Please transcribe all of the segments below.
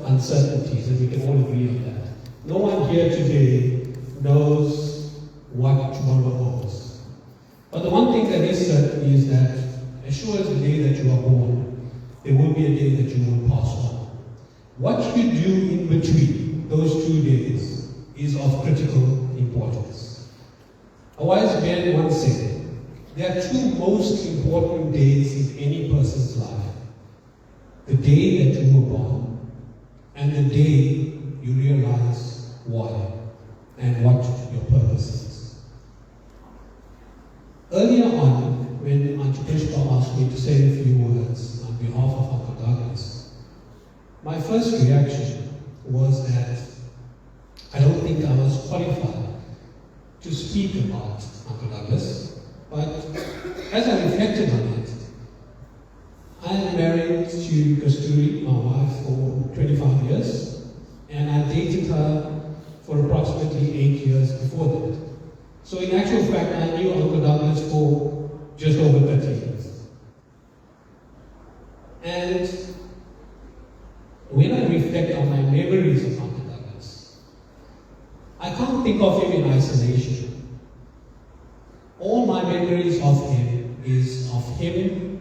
uncertainties, and we can all agree on that. No one here today knows what tomorrow holds. But the one thing that is certain is that as sure as the day that you are born, there will be a day that you will pass on. What you do in between those 2 days is of critical importance. A wise man once said, there are 2 most important days in any person's life. The day that you were born, and the day you realize why and what your purpose is. Earlier on, when Auntie Pushpa asked me to say a few words on behalf of Uncle Douglas, my first reaction was that I don't think I was qualified to speak about Uncle Douglas, but as I reflected on it, I am married to Kasturi, my wife, for 25 years, and I dated her for approximately 8 years before that. So in actual fact, I knew Uncle Douglas for just over 30 years. And when I reflect on my memories of Uncle Douglas, I can't think of him in isolation. All my memories of him is of him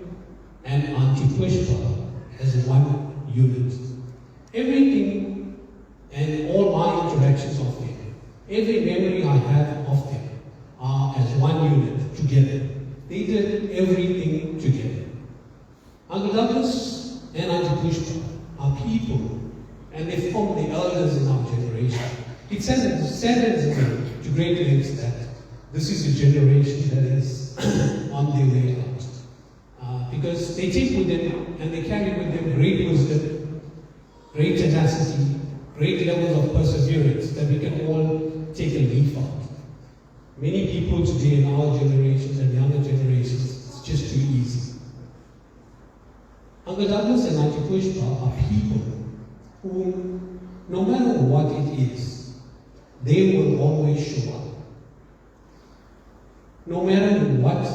and Auntie Pushpa as one unit. Everything and all my interactions of them, every memory I have of them are as one unit together. They did everything together. Uncle Douglas and Auntie Pushpa are people, and they form the elders in our generation. It saddens me to great lengths that this is a generation that is on their way out. Because they take with them and they carry with them great wisdom, great tenacity, great levels of perseverance that we can all take a leaf of. Many people today in our generations and younger generations, it's just too easy. Uncle Douglas and Auntie Pushpa are people who, no matter what it is, they will always show up. No matter what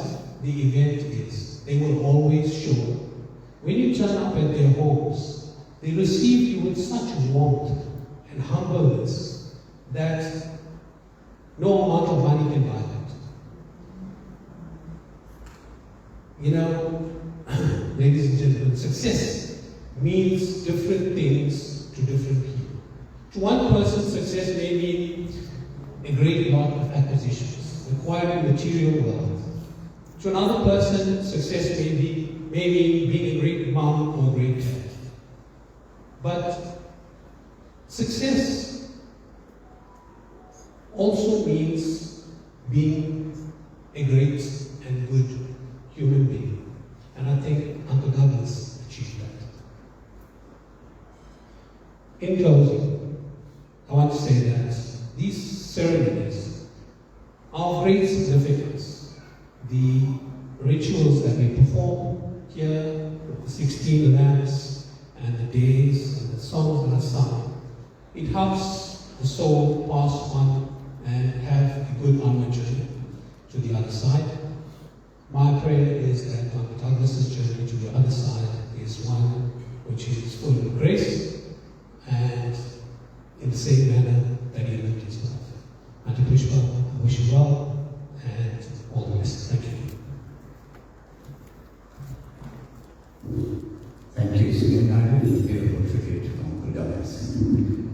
the event is, they will always show up. When you turn up at their homes, they receive you with such warmth and humbleness that no amount of money can buy that. You know, ladies and gentlemen, success means different things to different people. To one person, success may mean a great lot of acquisitions, acquiring material wealth. To another person, success may mean being a great mom or a great dad. But success also means being a great and good human being. And I think Uncle Douglas achieved that. In closing, I want to say that these ceremonies are of great significance. The rituals that we perform here, the 16 lamps and the days and the songs that are sung, it helps the soul pass on and have a good onward journey to the other side. My prayer is that Uncle Douglas's journey to the other side is one which is full of grace and in the same manner that he lived his life. Auntie Pushpa, I wish you well and all the best. Thank you. Thank you, Sri Nadu. Beautiful tribute to Uncle Douglas.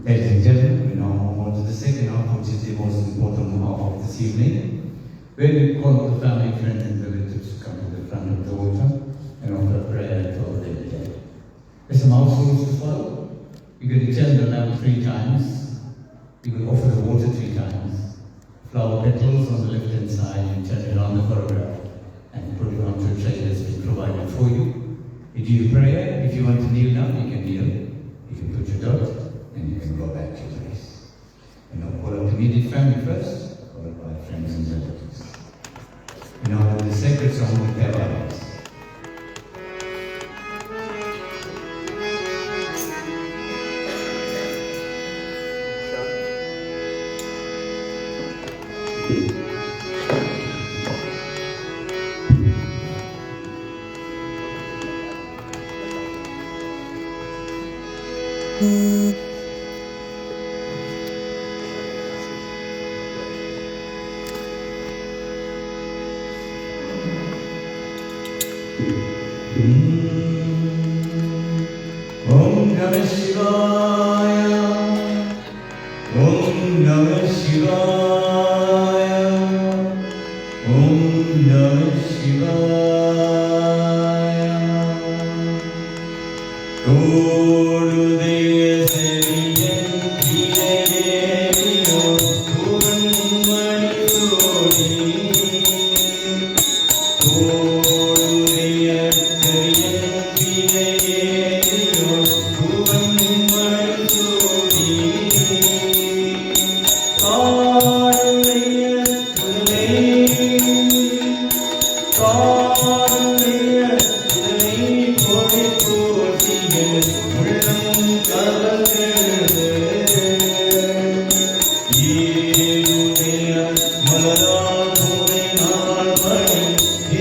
Ladies and gentlemen, we now move on to the second half, which is the most important half of this evening, where we call the family, friends, and relatives to come to the front of the altar and offer prayer to our dead. There's some house rules to follow. You're going to turn the lamp 3 times. You're going to offer the water 3 times. Flower petals on the left-hand side, and turn it on the photograph and put it onto a tray that's been provided for you. You do your prayer. If you want to kneel down, you can kneel. You can put your dot, and you can go back to your place. And now call up immediate family first, followed by friends and relatives. And now the sacred song with their Bibles. Om Namah Shivaya. Om Namah Shivaya. Om Namah Shivaya. Todudeya seriyan kriyayeyo kuvanmani sodi. Todudeya seriyan kriyayeyo kuvanmani sodi. Karuneya காருண்ய துணை கொடி போற்றிய உள்ளம் கலக்கிறது. ஈருடைய மலரால் துணை நாள் பணி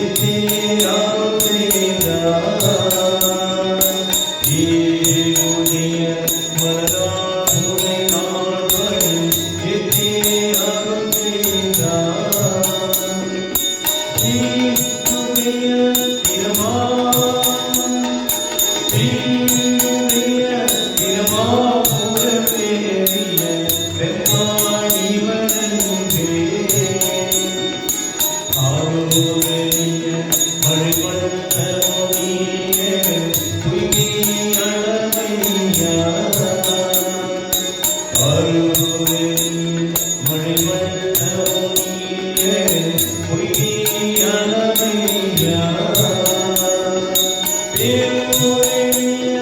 எத்தேயால் செய்தார். ஈருடைய மலரால் துணை நாள் பணி எத்தேயால் செய்தார். தீருடைய பிரமாபுரமேறிய பெருமானி வணங்கே. ஆரோரிய மழைமண்டலமொழிய துய்மை அளவையா. ஆரோரிய மழைமண்டலமொழிய துய்மை அளவையா. பேருடைய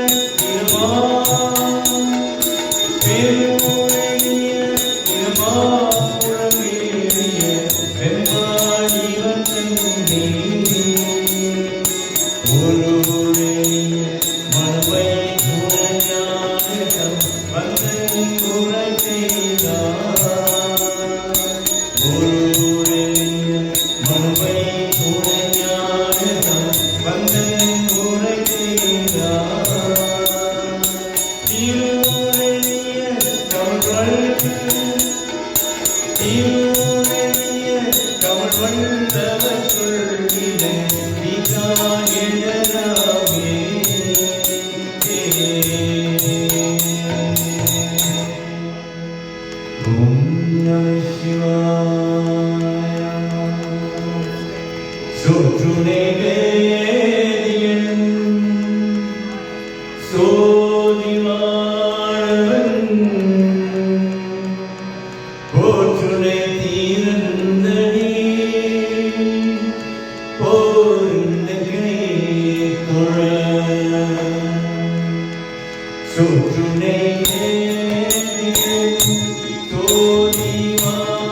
பிரமாபுரமேறிய பெருமானி வணங்கே. ஒருடைய மனவை குணஞானம் வந்தன் குறை செய்தார். ஒருடைய மனவை குணஞானம் வந்தன் குறை செய்தார். தீருடைய கமழ்வண்டவர் சொல்லிட விகாயனராமே. ஓம் நம சிவாய. சொற்றுனை வேதியன் சோதிவாழவன் போற்றுனை தீரந்தனே போர்ந்தகை தொழ. சொற்றுனை வேதியன்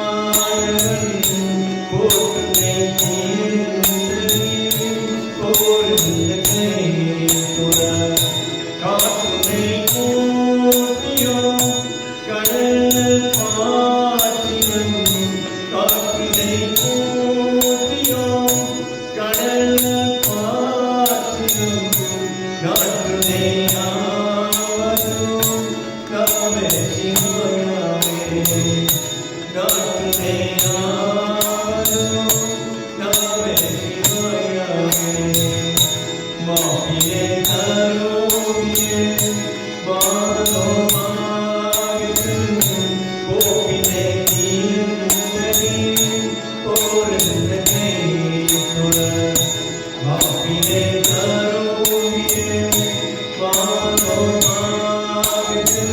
சோதிவாழவன் போற்றுனை தீரந்தனே போர்ந்தகை தொழ. காற்றுனை கூட்டியோ கடல் பாற்றினம். காற்றினை கூட்டியோ கடல் பாற்றினம். நாற்றுனை ஆவதோ நம சிவாயே. நாற்றுனை ஆவதோ நம சிவாயே. மாப்பிளை தரோவிய பாதோமாவித்து கோபிலை தீர்ந்தனே போர்ந்தகை தொழ. மாப்பிளை தரோவிய பாதோமாவித்து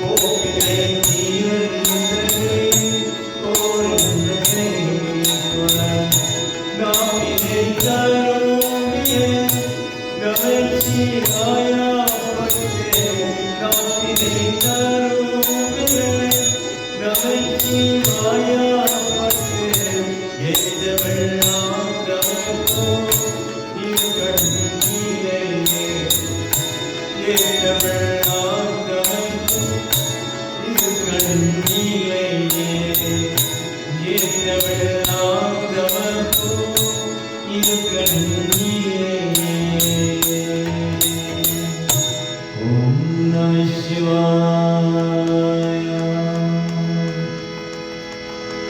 கோபிலை தீர்ந்தனே போர்ந்தகை தொழ. நாப்பிளை தரோவிய நமச்சிவாயா பட்டே. நாப்பிளை தரோவிய நமச்சிவாயா பட்டே. எந்த வெள்ளம் கமப்போ இருக்கண்ணிலையே. எந்த வெள்ளம் கமப்போ இருக்கண்ணிலையே. எந்த வெள்ளம் கமப்போ இருக்கண்ணிலையே. Om Namah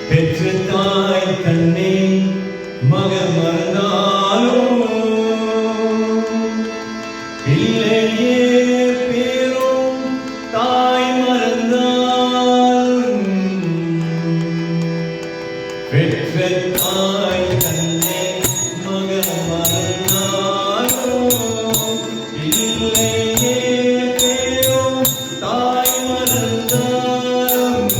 பெற்ற தாய் தன்னை மகன் மறந்தாலும் பிள்ளையே பேரும் தாய் மறந்தாலும் பெற்ற தாய் தன்னை மகன் மறந்தாலும் பிள்ளையே பேரும் தாய் மறந்தாலும்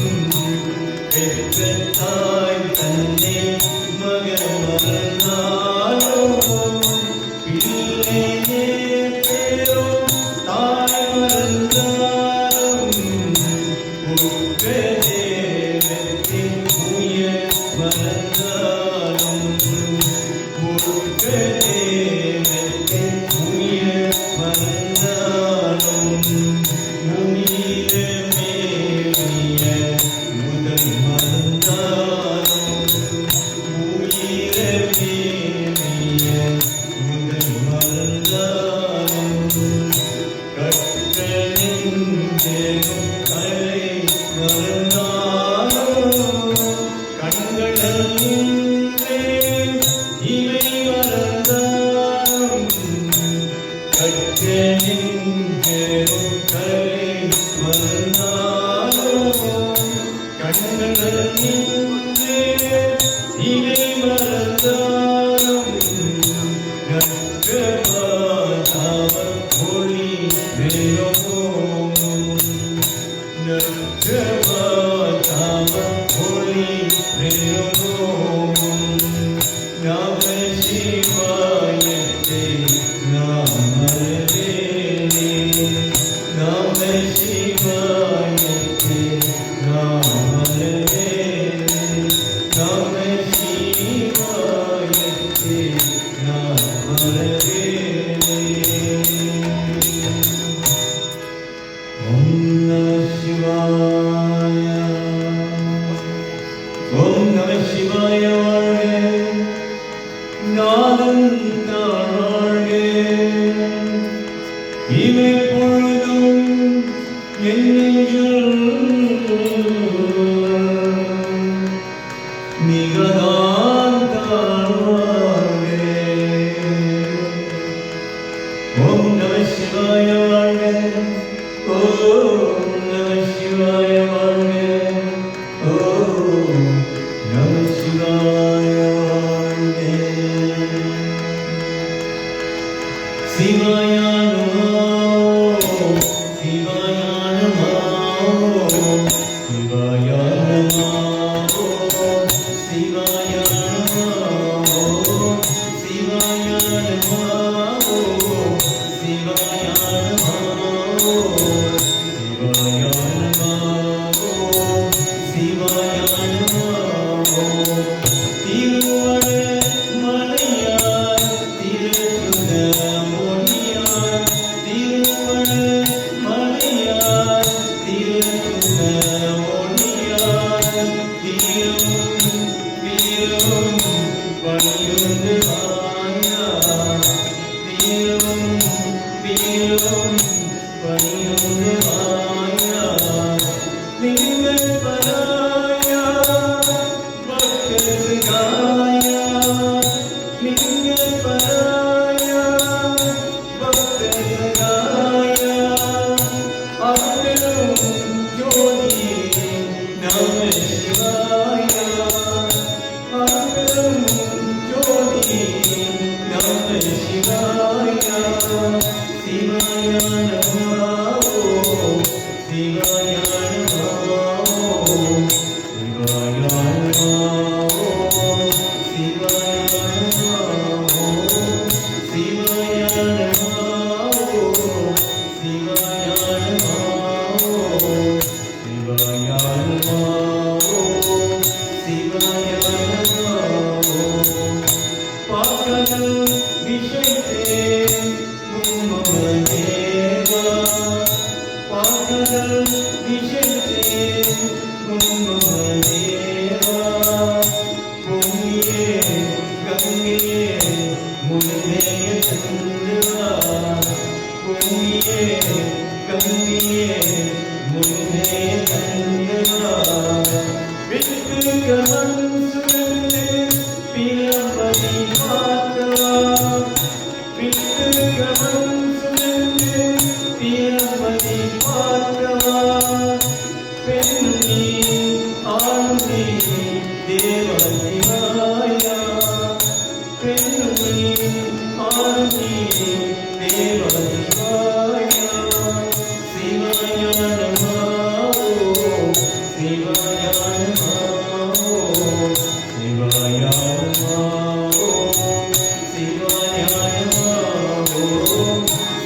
பெற்ற தாய் தன்னை மகன் மறந்தாலும் பிள்ளையே பேரும் தாய் மறந்தாலும் உற்ற தேவத்தின் உயிர் மறந்தாலும் உற்ற தேவத்தின் உயிர் மறந்தாலும் முனித மேலிய முதல் மறந்தாலும் உயிர மேலிய முதல் மறந்தாலும் கற்றலின் தேகம் கலை மறந்தாலும் கண்களே இவை மறந்தாலும் கற்றலின் தேகம் கலை மறந்தாலும் கண்களே இவை மறந்தாலும் நற்றவர் ஒளி மேலோங்கும் நற்றவர் ஒளி மேலோங்கும் நம சிவாயத்தை நாம் மறவேனே நம சிவாயத்தை நாம் மறவேனே நம சிவாயத்தை நாம் மறவேனே ஓம் நம சிவாய ஓம் நம சிவாய வாழ்க நாதன் தாழ்க இவை பொழுதும் என் நெஞ்சில் மிகதான் தாழ்வாழ்க ஓம் நம சிவாய வாழ்க ஓம் நம சிவாய வாழ்க ஓம் நம சிவாய வாழ்க சிவாய நமோ சிவாய நமோ சிவாய நமோ சிவாய நமோ சிவாய நமோ சிவாய நமோ சிவாய நமோ சிவாய நமோ திருவட மலையார் திருசுத மொழியார் திருவட மலையார் திருசுத மொழியார் தீரும் வீரும் பணியுண்டு வாயார் தீரும் வீரும் பணியுண்டு வாயார் நீங்கள் பராயா பக்தர் காயா நீங்கள் பராயா பக்தர் காயா அருளும் ஜோதி நம சிவாய அருளும் ஜோதி நம சிவாய சிவாய நமோ சிவாய நமோ சிவாய நமோ சிவாய நமோ சிவாய நமோ சிவாய நமோ சிவாய நமோ சிவாய நமோ பாக்கல் விஷயத்தே கும்பமதேவா பாக்கல் விஷயத்தே கும்பமதேவா பூமியே கங்கையே முன்னேய சந்திரா பூமியே கங்கையே முன்னே தந்தனார் விட்டு கமன் சுழந்து பிறப்பதி பார்த்தவார் விட்டு கமன் சுழந்து பிறப்பதி பார்த்தவார் பெண்ணி ஆளுநி தேவ சிவாயா பெண்ணி ஆளுநி தேவ சிவாயா சிவாய நமோ சிவாய நமோ சிவாய நமோ சிவாய நமோ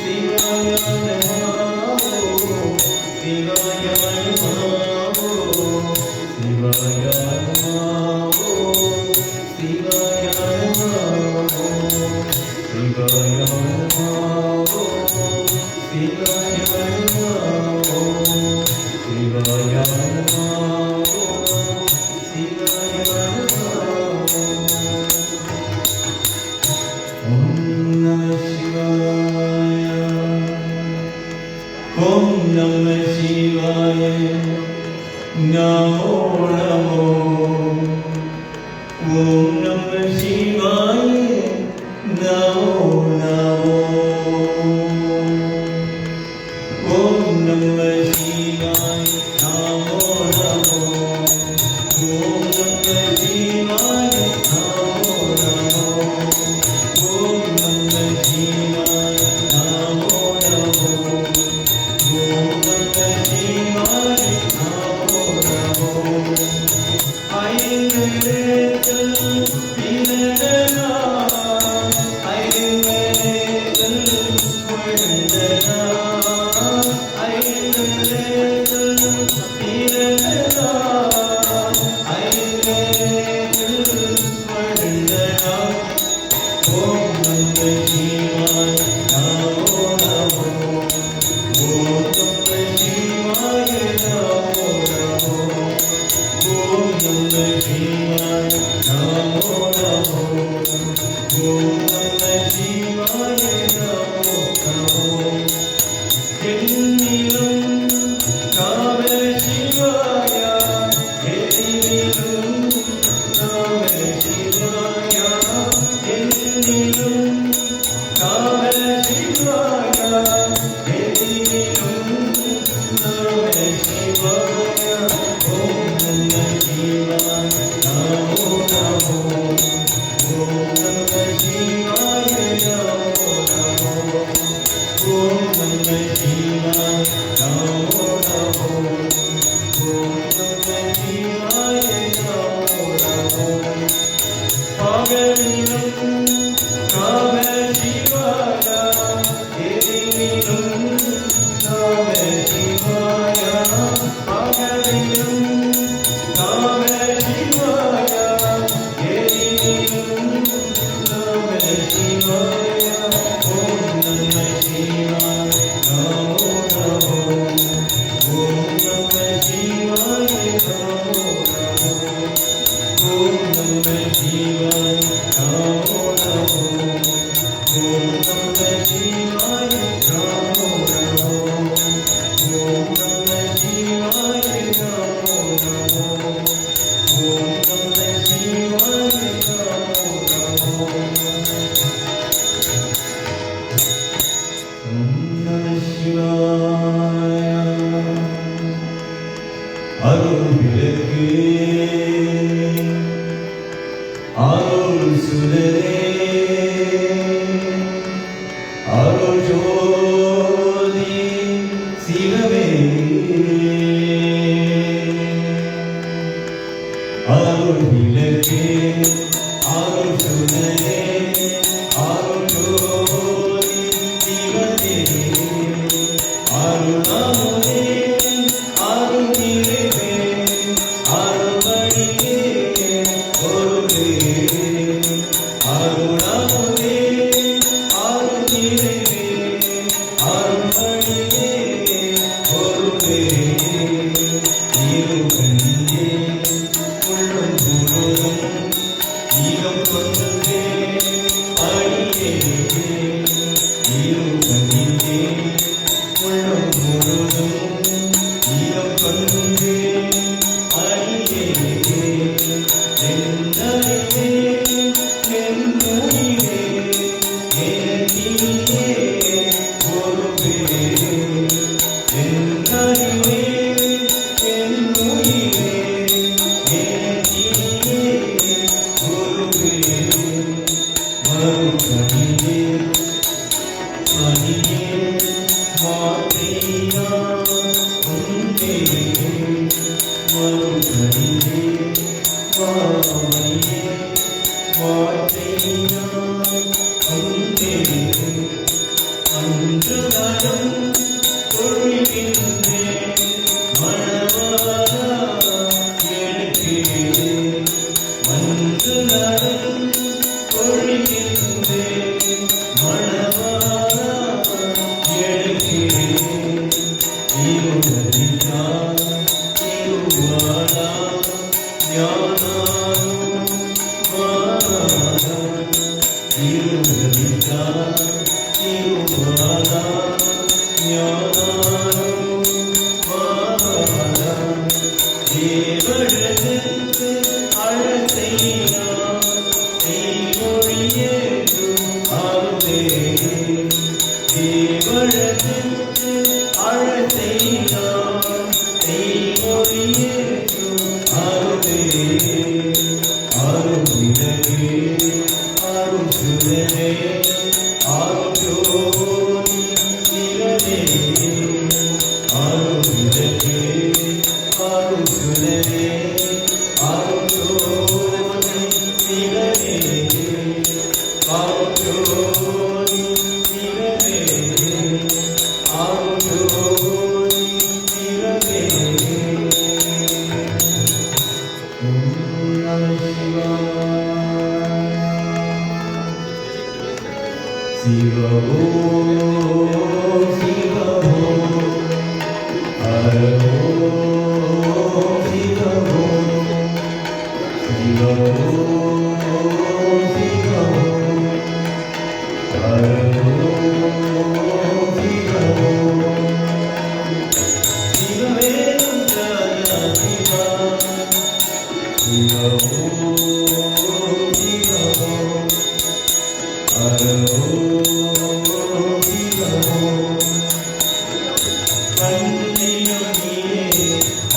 சிவாய நமோ சிவாய நமோ சிவாய நமோ சிவாய நமோ சிவாய நமோ சிவாய நமோ சிவாய நமோ சிவாய நமோ ஓம் நம சிவாய ஓம் நம சிவாய நமோ நமோ ஓம் நம சிவாய நமோ நமோ ஓம் நம சிவாய நமோ நமோ ஓம் நம சிவாய நமோ நமோ ஓம் நம சிவாய நமோ நமோ ஓம் நம சிவாய நமோ நமோ ஐங்கரேதல் பிறந்தனா ஐங்கரேதல் பிறந்தனா ஐங்கரேதல் பிறந்தனா ஐங்கரேதல் பிறந்தனா ஓம் நம சிவாய நமோ நமோ ஓம் நம சிவாய நமோ நமோ ஓம் நம சிவாய நமோ நமோ ஓம் நம சிவாய நமோ நமோ என்னிலும் நாம சிவாய என்னிலும் நாம சிவாய என்னிலும் நாம சிவாய என்னிலும் நாம சிவாய ஓம் நம சிவாய நமோ நமோ ஓம் நம சிவாய நமோ நமோ ஓம் நம சிவாய நமோ நமோ ஓம் நம சிவாய நமோ நமோ பகலிலும் நாம சிவாய எதிரிலும் நாம சிவாய பகலிலும் நாம சிவாய எதிரிலும் நாம சிவாய ஓம் நம சிவாய நமோ நமோ ஓம் நம சிவாய நமோ நமோ ஓம் நம சிவாய நமோ நமோ ஓம் நம சிவாய நமோ நமோ ஓம் நம சிவாய நமோ நமோ ஓம் நம சிவாய நமோ நமோ ஓம் நம சிவாய அருள் விளக்கு அருள் சுடரே அருள் ஜோதி சிவமே அருள் விளக்கே அருள் சுடரே அருள் ஜோதி சிவமே அருளாமுதே அருள் நிறைவே அருள்மணியே பொருளே அருளாமுதே அருள் நிறைவே அருள்மணியே பொருளே கொண்டே அடியேனே என்னையே என்னுயிரே எனக்கியே ஒரு பேரே என்னையே என்னுயிரே எனக்கியே ஒரு பேரே மறுபடியே மணியே மாற்றியா உன்னே மறுபடியே மாமணியே மாற்றியா உன்னே அன்று நடம் கொள்கின்றேன் மணவாளா எனக்கே அன்று நடம் கொள்கின்றேன் மணவாளா எனக்கே இருவரியா இருவாளா ஞானானும் வாழா இருவரியா இருவாளா ஞானானும் வாழா தேவழகுக்கு அழகையா தேவொழியேற்று ஆறுதே தேவழகுக்கு அழகையா தேவொழியேற்று ஆறுதே ஆறுவிலகே ஆறுசுடனே ஆறுஜோதி நிலனே ஆறுவிலகே ஆறுசுடனே ஆறுஜோதி நிலனே ஆறுஜோதி நிலனே ஆறுஜோதி நிலனே ஓம் நம சிவாய சிவ ஓம் ஹர ஓம் சிவ ஓம் சிவ ஓம் சிவ ஓம் ஹர ஓம் சிவ ஓம் சிவவேதம் ஜாயா சிவா சிவ ஓம் சிவ ஓம் ஹர ஓம் சிவ ஓம் கண்ணையும் நீயே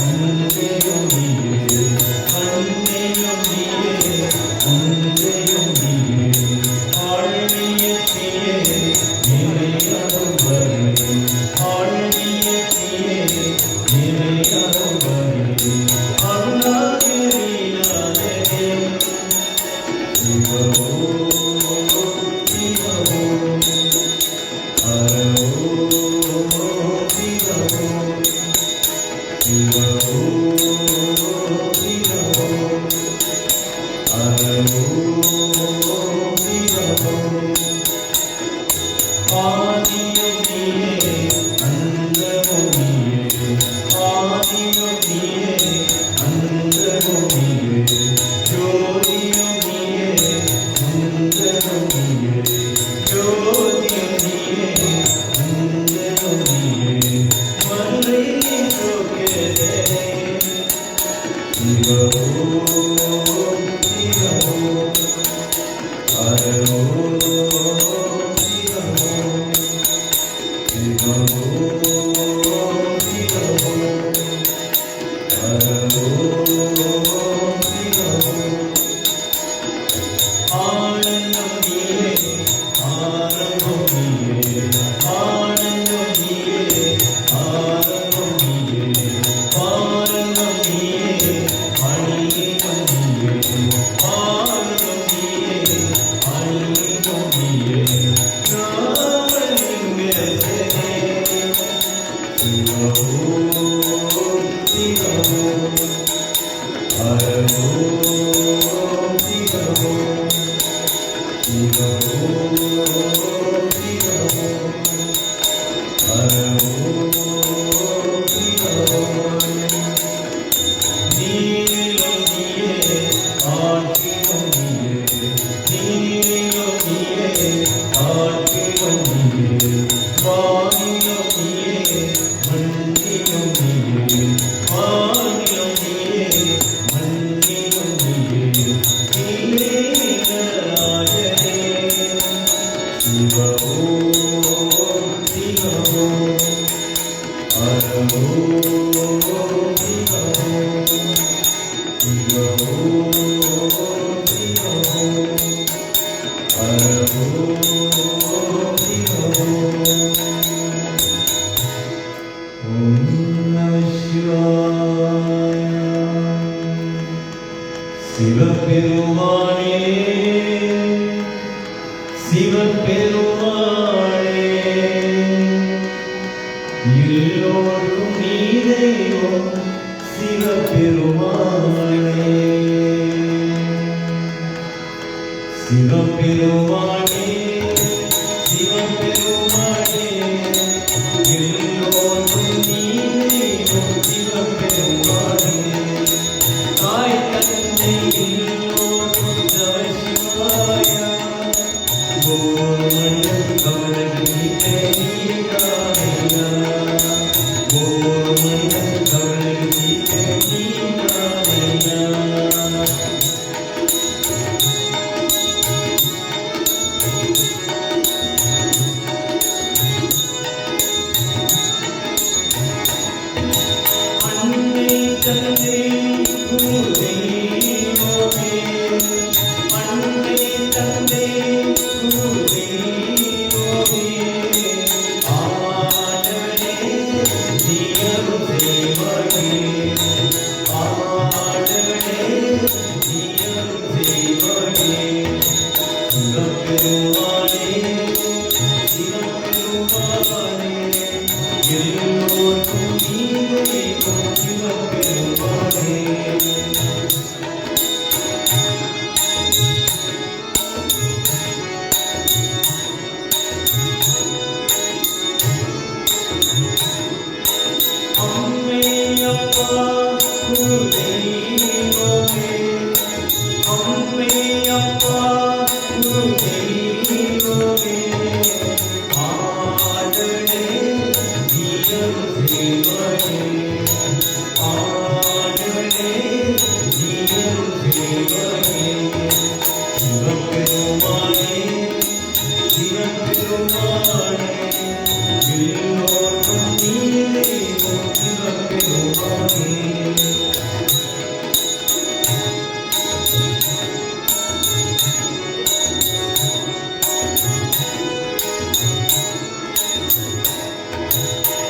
அன்பையும் நீயே கண்ணையும் நீயே அன்பையும் நீயே ஆழ்வியத்தியே நிலையருள்வரே ஆழ்வியத்தியே நிலையருள்வரே அருணாகிரிநாதனே சிவ ஓம் சிவ ஓம் ஹர ஓம் சிவ ஓம் சிவ ஓம் சிவ ஓம் ஹர ஓம் சிவ ஓம் ஆதியும் நீயே அந்தமும் நீயே ஆதியும் நீயே அந்தமும் நீயே ஜோதியும் நீயே அந்தமும் நீயே ஜோதியும் நீயே அந்தமும் நீயே மதுரை சோகே சிவபெருமானே சிவபெருமானே எல்லோருக்கும் நீ தெய்வம் சிவபெருமானே சிவபெருமானே சிவபெருமானே எல்லோருக்கும் நீ தெய்வம் சிவபெருமானே தாய் தந்தை எல்லோருக்கும் நமசிவாயா ஓமயம் கமலகீதே நீதானையா ஓமயம் கமலகீதே நீதானையா அன்னை தந்தை குருதெய்வமே அன்னை தந்தை குருதெய்வமே ஆடவனே நீயருள் செய்வனே ஆடவனே நீயருள் செய்வனே சிவபெருமானே சிவபெருமானே எல்லோருக்கும் நீ தெய்வம் சிவபெருமானே அம்மே அப்பா குருதெய்வமே அம்மே அப்பா குருதெய்வமே ஆடனே நீயருள் செய்வனே ஆடனே நீயருள் செய்வனே சிவபெருமானே சிவபெருமானே எல்லோருக்கும் நீ தெய்வம் சிவபெருமானே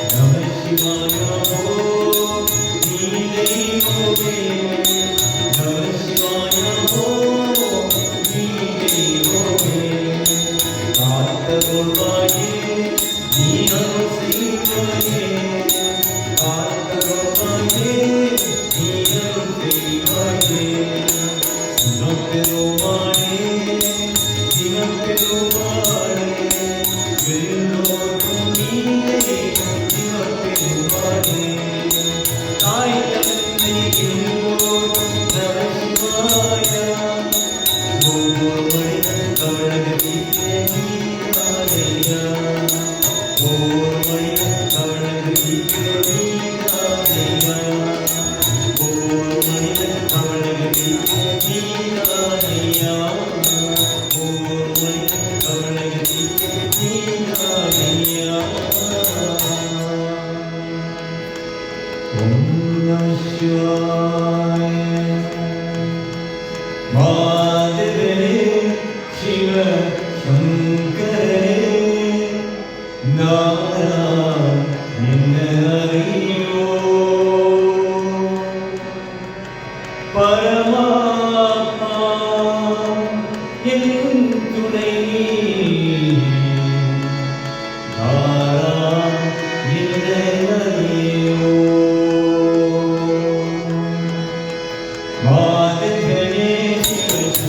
நமசிவாயா ஓம் நீ தெய்வமே நமசிவாயா ஓம் நீ தெய்வமே காத்தருள்வாயே நீ அருள் செய்வாயே காத்தருள்வாயே நீ அருள் செய்வாயே சிவபெருமானே சிவபெருமானே எல்லோருக்கும் நீ தெய்வம் சிவபெருமானே தாய் தந்தை எல்லோருக்கும் நமசிவாயா ஓமயம் கமலகீதே நீதானையா ஓமயம் கமலகீதே நீதானையா ஓமயம் கமலகீதே நீதானையா ஓமயம் கமலகீதே நீதானையா ஓம் நமः சிவாய மாதவனே சிவ சங்கரனே நாராயண ஹரியோ பரமாத்மா என் துணை நாராயண ஹரியோ மாதவனே சிவ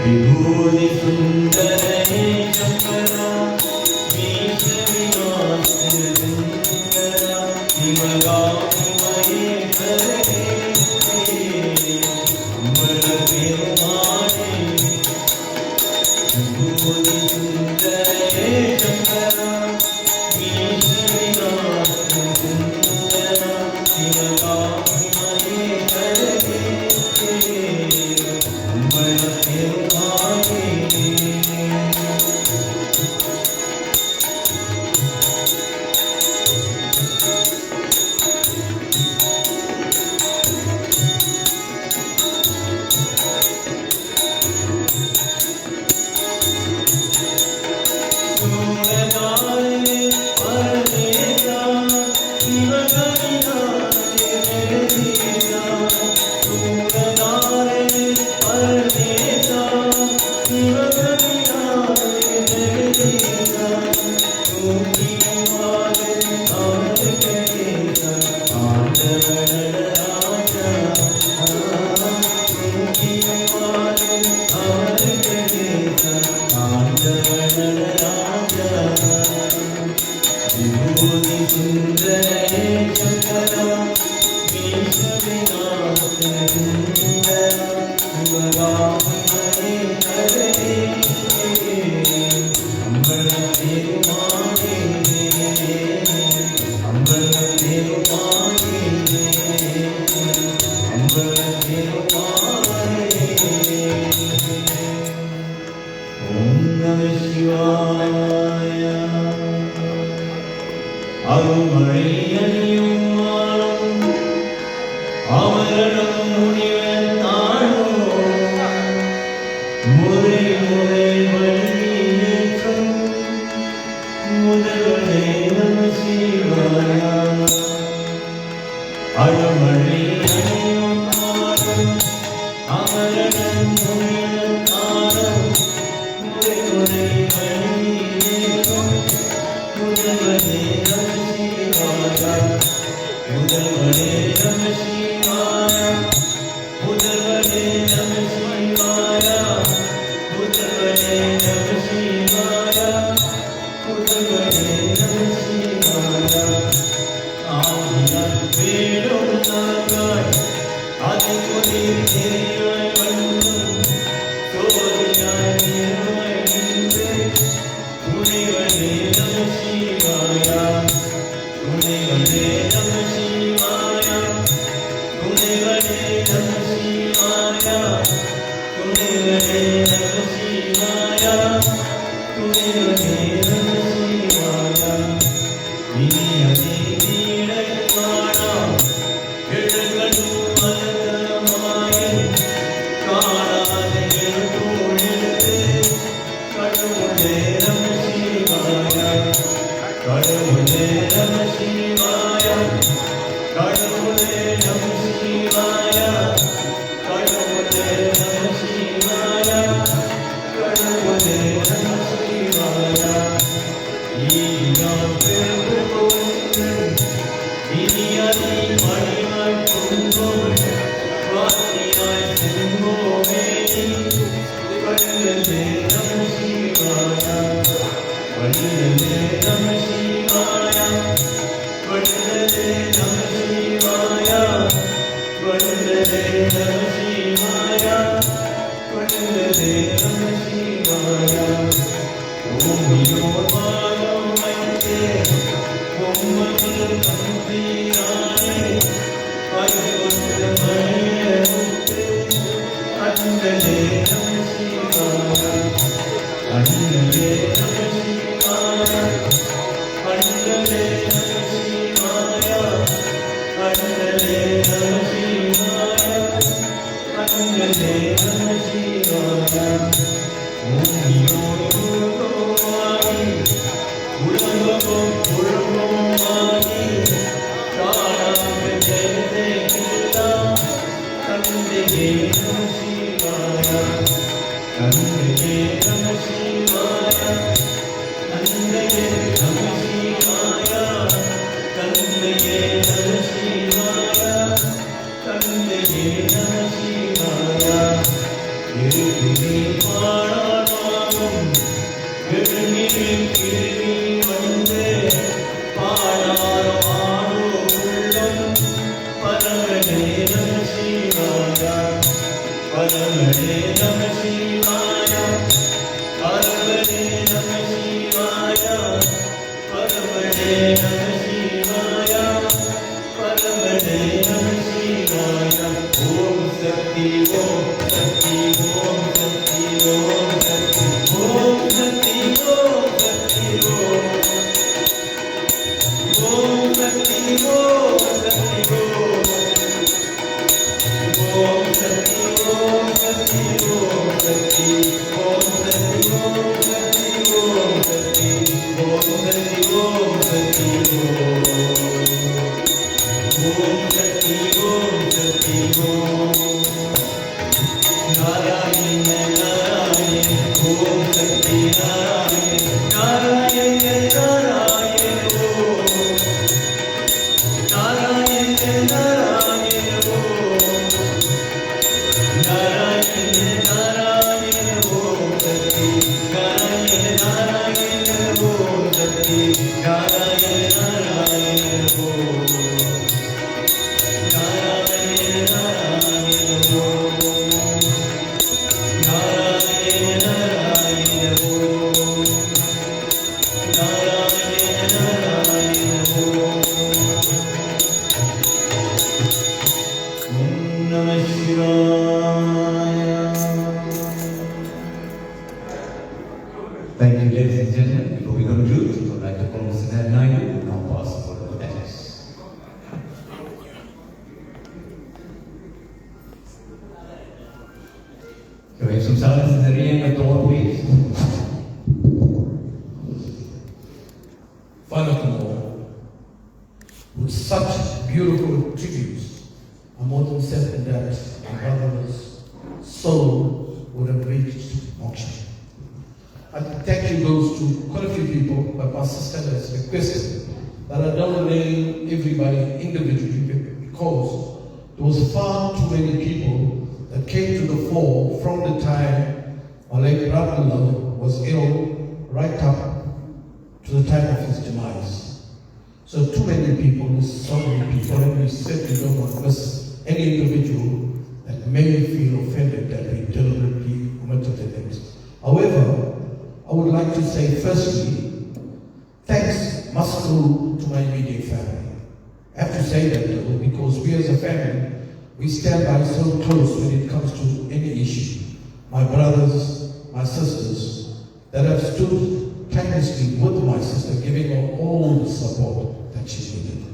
विभूति सुंदर है शंकरा वीष विनाश सुंदरा शिवगा मये करे अमर पेरुमाने विभूति सुंदर है शंकरा वीष विनाश सुंदरा शिवगा मये करे अमर पेरुमाने Om கண்ணலே நம சிவாய கண்ணலே நம சிவாய பூமியோடு உருவாகி உலகமும் உருவமாகி காணாத ஜெயதேகில்லாம் கண்ணையே நம சிவாய கண்ணையே நம சிவாய கண்ணையே நம சிவாய கண்ணையே நம சிவாய கண்ணையே நம சிவாய இருவிழி பாடானாலும் வெறுநீர் கிருமி வந்து பாடாரோ ஆடோ உள்ளம் பரமனே நம சிவாய பரமனே நம சிவாய பரமனே நம சிவாய பரமனே நம சிவாய பரமனே நம சிவாய ஓம் சக்தி ஓம் சக்தி ஓம் சக்தி ஓம் சக்தி ஓம் சக்தி ஓம் சக்தி ஓம் சக்தி ஓம் சக்தி ஓம் சக்தி ஓம் சக்தி ஓம் சக்தி ஓம் சக்தி ஓம் சக்தி ஓம் சக்தி ஓம் சக்தி ஓம் சக்தி ஓம் சக்தி ஓம் சக்தி ஓம் நாராயண நாராயண ஓம் சக்தி நாராயண நாராயண நாராயண ஓம் நாராயண நாராயண ஓம் நாராயண நாராயண ஓம் சக்தி நாராயண நாராயண ஓம் சக்தி நாராயண நாராயண ஓம் நாராயண நாராயண ஓம் நாராயண நாராயண ஓம் நாராயண நாராயண ஓம் ஓம் நம சிவாய. Thank you, ladies and gentlemen. Before we conclude, we would like to call Mr. Ned Naidu to now pass the word of thanks. Can we have some silence in the reading of the word, please? Furthermore, with such beautiful tributes, are more than certain that my brother's soul would have reached moksha. And thank you goes to quite a few people, but my sister has requested that I don't name everybody individually because there was far too many people that came to the fore from the time my late brother was ill right up to the time of his demise. So too many people, so many people, and we certainly don't want to miss any individual that may feel offended that we deliberately omitted their names. However, I would like to say firstly, thanks must go to my immediate family. I have to say that though, because we as a family, we stand by so close when it comes to any issue. My brothers, my sisters, that have stood tirelessly with my sister, giving her all the support that she needed.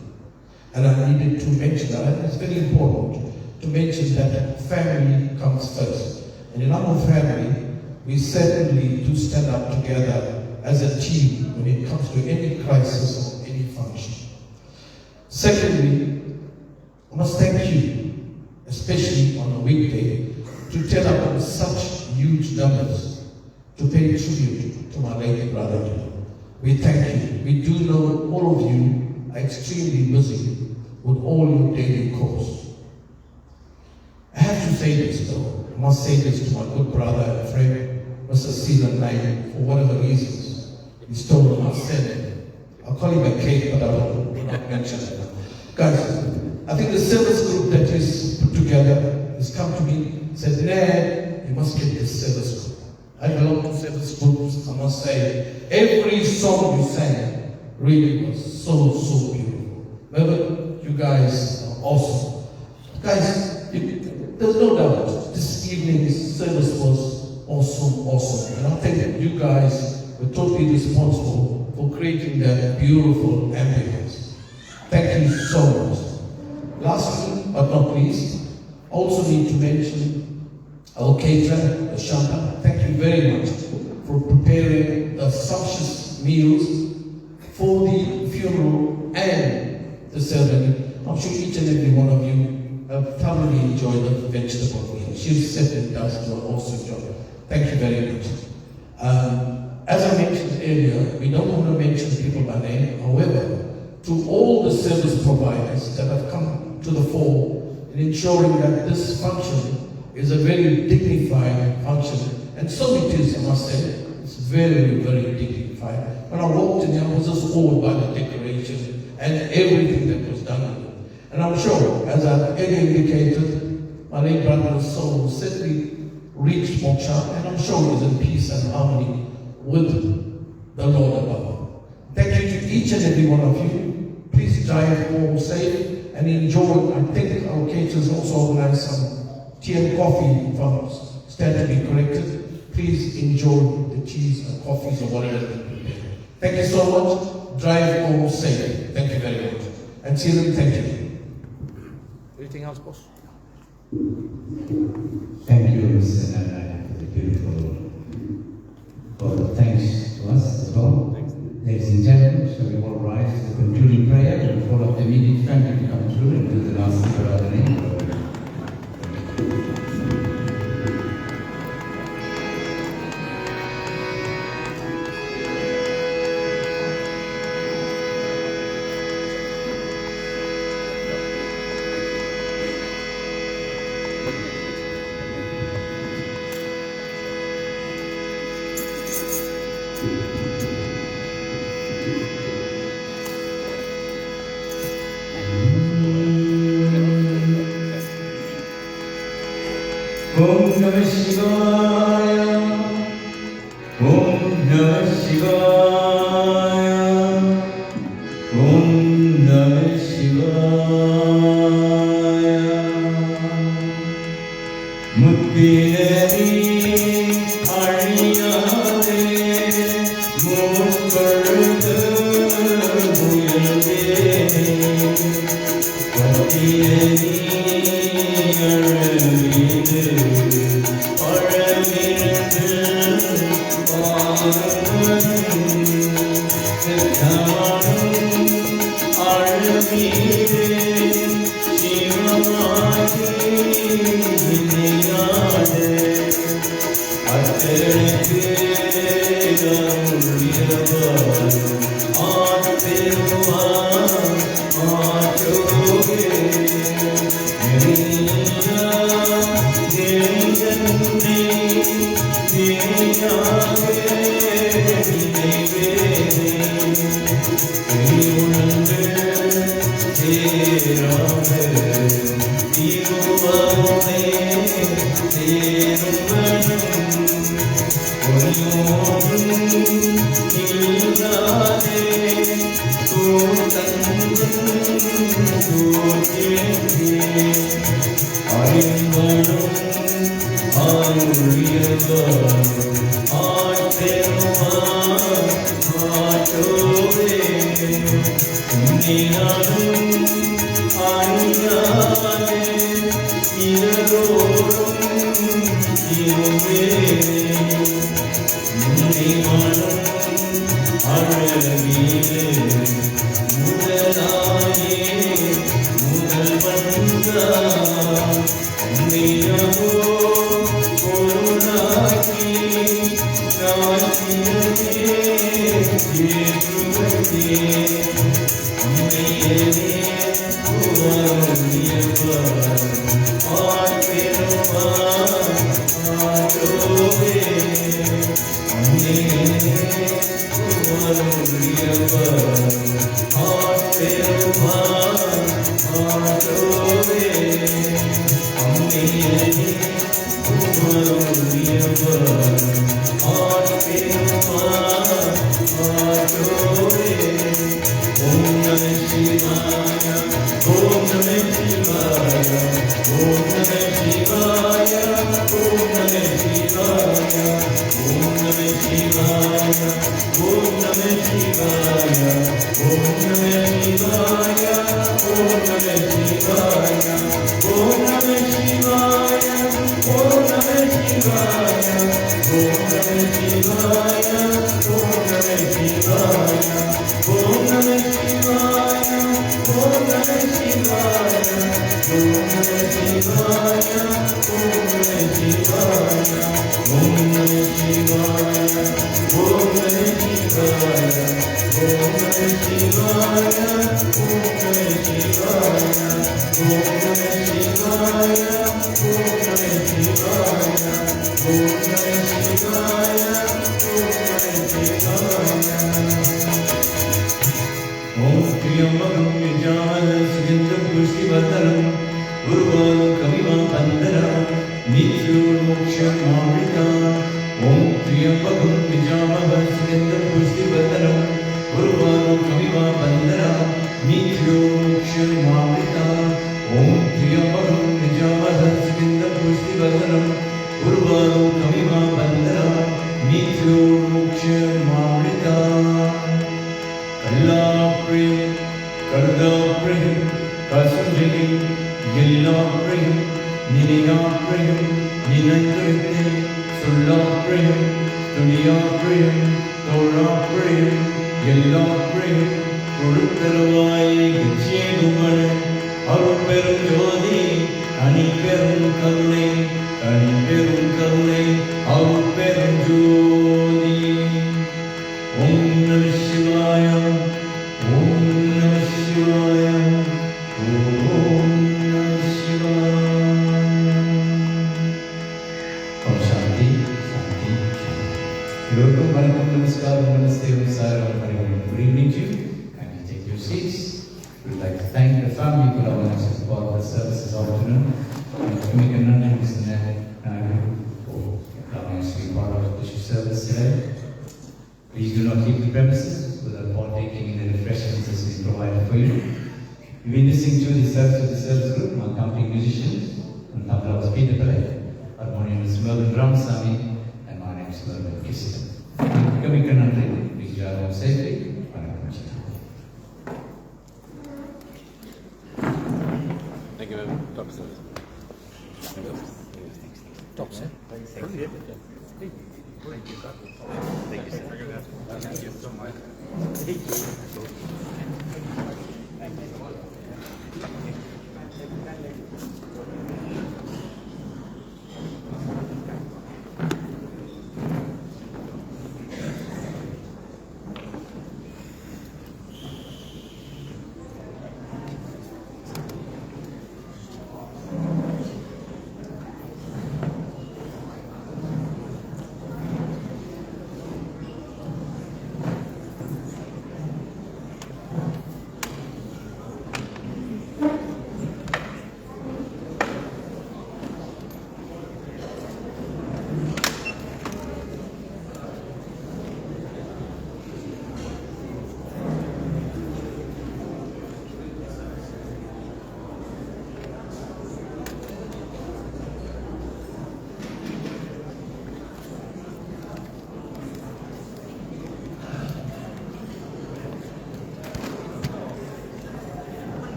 And I needed to mention that, and it's very important to mention that family comes first. And in our family, we certainly do stand up together as a team when it comes to any crisis or any function. Secondly, I must thank you, especially on a weekday, to turn up in such huge numbers to pay tribute to my late brother. We thank you. We do know all of you are extremely busy with all your daily course. I have to say this though, I must say this to my good brother and friend, Mr. Stephen Knight, for whatever reasons. He stole my sin. I'll call him a cake, but I will not mention it. Guys, I think the service group that is put together has come to me and said, Ned, you must get this service group. I belong to service groups, I must say. Every song you sang really was so beautiful. Remember, you guys are awesome. Guys, there's no doubt this evening's service was awesome. And I think that you guys were totally responsible for creating that beautiful ambience. Thank you so much. Lastly, but not least, also need to mention our caterer, Shanta. Thank you very much for preparing the sumptuous meals for the funeral and the ceremony. I'm sure each and every one of you have thoroughly enjoyed the vegetable meal. She's said it does an awesome job. Thank you very much. As I mentioned earlier, we don't want to mention people by name. However, to all the service providers that have come to the fore in ensuring that this function is a very dignified function, and so it is, I must say, it's very, very dignified. When I walked in here, I was just awed by the decoration and everything that was done with it. And I'm sure, as I've earlier indicated, my late brother's soul will certainly reach moksha, and I'm sure he's in peace and harmony with the Lord above. Thank you to each and every one of you. Please drive home safe and enjoy. I think our caterers also organize some tea and coffee, if I stand to be corrected. Please enjoy the teas and coffees or whatever they prepare. Thank you so much. Drive home safe. Thank you very much. And Siren, thank you. Anything else, boss? Thank you, Mr. Nana, for the beautiful thanks to us as well. Ladies and gentlemen, shall we all rise to the concluding prayer and call up the immediate family to come through and do the last Sivaradhana. Om Namah Shivaya, Om Namah Shivaya, Om Namah Shivaya. Muttinari Ariyare, Mukkardu Muyalve, Muttinari Om Namah Shivaya, Om Namah Shivaya.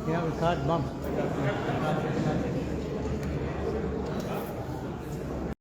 Yeah, we called mom.